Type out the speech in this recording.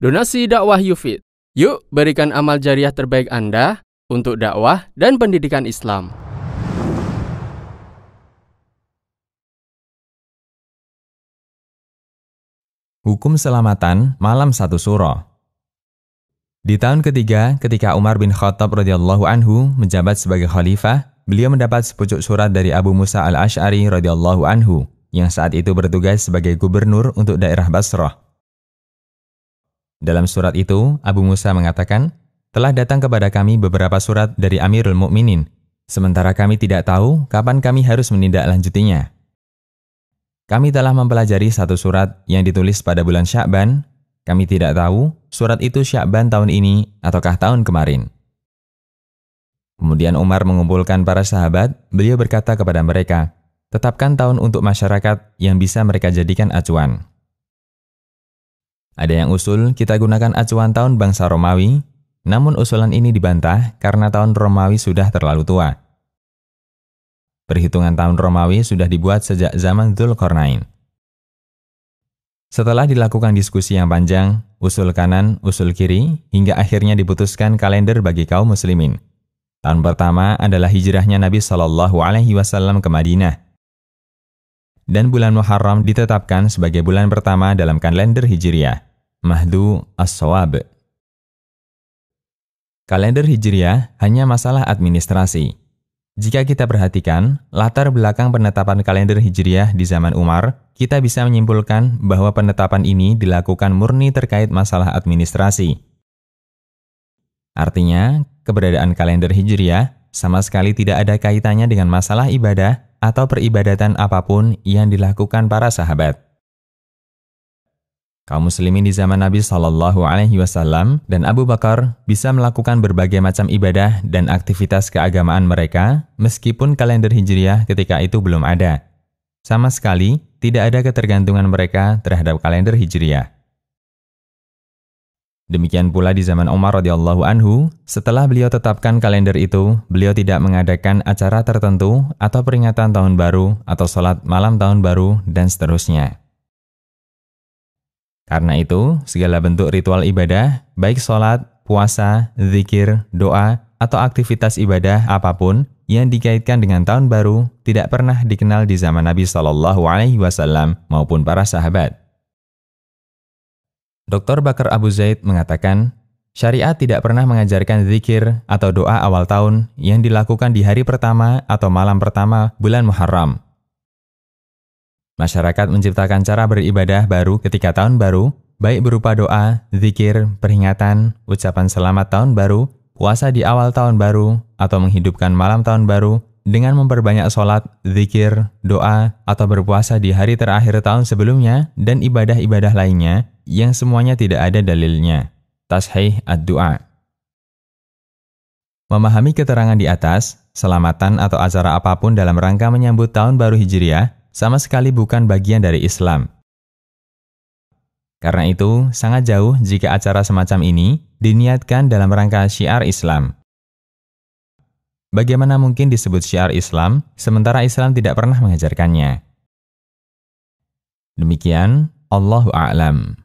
Donasi dakwah Yufid. Yuk berikan amal jariah terbaik Anda untuk dakwah dan pendidikan Islam. Hukum selamatan malam 1 Syuro. Di tahun ketiga, ketika Umar bin Khattab radhiyallahu anhu menjabat sebagai khalifah, beliau mendapat sepucuk surat dari Abu Musa al-Asy'ari radhiyallahu anhu, yang saat itu bertugas sebagai gubernur untuk daerah Basrah. Dalam surat itu, Abu Musa mengatakan, telah datang kepada kami beberapa surat dari Amirul Mukminin, sementara kami tidak tahu kapan kami harus menindaklanjutinya. Kami telah mempelajari satu surat yang ditulis pada bulan Sya'ban. Kami tidak tahu surat itu Sya'ban tahun ini ataukah tahun kemarin. Kemudian Umar mengumpulkan para sahabat, beliau berkata kepada mereka, tetapkan tahun untuk masyarakat yang bisa mereka jadikan acuan. Ada yang usul kita gunakan acuan tahun bangsa Romawi, namun usulan ini dibantah karena tahun Romawi sudah terlalu tua. Perhitungan tahun Romawi sudah dibuat sejak zaman Dzulqarnain. Setelah dilakukan diskusi yang panjang, usul kanan, usul kiri, hingga akhirnya diputuskan kalender bagi kaum muslimin. Tahun pertama adalah hijrahnya Nabi SAW ke Madinah. Dan bulan Muharram ditetapkan sebagai bulan pertama dalam kalender Hijriah, Mahdu As-Shawab. Kalender Hijriah hanya masalah administrasi. Jika kita perhatikan latar belakang penetapan kalender Hijriah di zaman Umar, kita bisa menyimpulkan bahwa penetapan ini dilakukan murni terkait masalah administrasi. Artinya, keberadaan kalender Hijriah sama sekali tidak ada kaitannya dengan masalah ibadah atau peribadatan apapun yang dilakukan para sahabat. Kaum muslimin di zaman Nabi SAW dan Abu Bakar bisa melakukan berbagai macam ibadah dan aktivitas keagamaan mereka meskipun kalender Hijriah ketika itu belum ada. Sama sekali tidak ada ketergantungan mereka terhadap kalender Hijriah. Demikian pula di zaman Umar radhiyallahu anhu, setelah beliau tetapkan kalender itu, beliau tidak mengadakan acara tertentu atau peringatan tahun baru atau sholat malam tahun baru dan seterusnya. Karena itu, segala bentuk ritual ibadah, baik sholat, puasa, zikir, doa, atau aktivitas ibadah apapun yang dikaitkan dengan tahun baru tidak pernah dikenal di zaman Nabi SAW maupun para sahabat. Dr. Bakar Abu Zaid mengatakan, syariat tidak pernah mengajarkan zikir atau doa awal tahun yang dilakukan di hari pertama atau malam pertama bulan Muharram. Masyarakat menciptakan cara beribadah baru ketika tahun baru, baik berupa doa, zikir, peringatan, ucapan selamat tahun baru, puasa di awal tahun baru, atau menghidupkan malam tahun baru dengan memperbanyak sholat, zikir, doa, atau berpuasa di hari terakhir tahun sebelumnya, dan ibadah-ibadah lainnya yang semuanya tidak ada dalilnya. Tashih ad-du'a. Memahami keterangan di atas, selamatan atau acara apapun dalam rangka menyambut tahun baru Hijriah sama sekali bukan bagian dari Islam. Karena itu, sangat jauh jika acara semacam ini diniatkan dalam rangka syiar Islam. Bagaimana mungkin disebut syiar Islam, sementara Islam tidak pernah mengajarkannya? Demikian, Allahu a'lam.